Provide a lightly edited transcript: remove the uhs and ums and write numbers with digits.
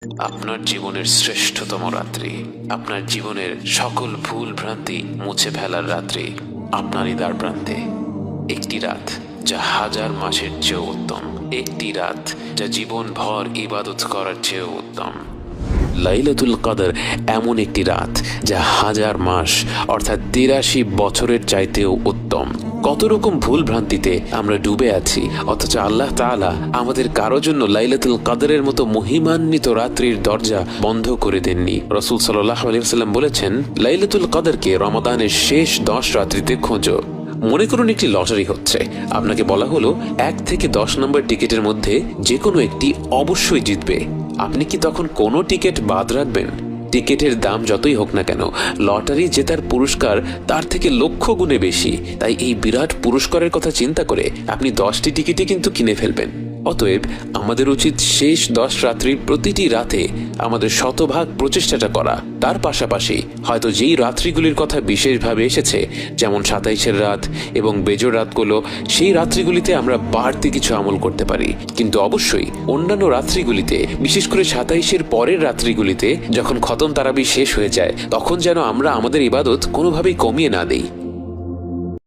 আপনার জীবনের শ্রেষ্ঠতম রাত্রি, আপনার জীবনের সকল ভুল ভ্রান্তি মুছে ফেলার রাত্রি আপনারই দ্বার প্রান্তে। একটি রাত যা হাজার মাসের চেয়েও উত্তম, একটি রাত যা জীবন ভর ইবাদত করার চেয়েও উত্তম। লাইলাতুল কদর এমন একটি রাত যা হাজার মাস অর্থাৎ ৮৩ বছরের চাইতেও উত্তম। কত রকম ভুল ভ্রান্তিতে আমরা ডুবে আছি, অথচ আল্লাহ তাআলা আমাদের কারো জন্য লাইলাতুল কদরের মতো মহিমান্বিত রাত্রির দরজা বন্ধ করে দেননি। রাসূল সাল্লাল্লাহু আলাইহি ওয়াসাল্লাম বলেছেন, লাইলাতুল কদরকে রমাদানের শেষ 10 রাত্রিতে খোঁজো। মনে করুন একটি লটারি হচ্ছে, আপনাকে বলা হলো 1 থেকে 10 নম্বর টিকিটের মধ্যে যে কোনো একটি অবশ্যই জিতবে। আপনি কি তখন কোনো টিকিট বাদ রাখবেন? টিকিটের দাম যতই হোক না কেন, লটারি জেতার পুরস্কার তার থেকে লক্ষ গুণে বেশি। তাই এই বিরাট পুরস্কারের কথা চিন্তা করে আপনি 10টি টিকিটই কিন্তু কিনে ফেলবেন। অতএব আমাদের উচিত শেষ 10 রাত্রির প্রতিটি রাতে আমাদের শতভাগ প্রচেষ্টাটা করা। তার পাশাপাশি হয়তো যেই রাত্রিগুলির কথা বিশেষভাবে এসেছে, যেমন 27-এর রাত এবং বেজোড় রাতগুলো, সেই রাত্রিগুলিতে আমরা বাড়তি কিছু আমল করতে পারি। কিন্তু অবশ্যই অন্যান্য রাত্রিগুলিতে, বিশেষ করে 27-এর পরের রাত্রিগুলিতে যখন খতম তারাবি শেষ হয়ে যায়, তখন যেন আমরা আমাদের ইবাদত কোনোভাবেই কমিয়ে না দেই।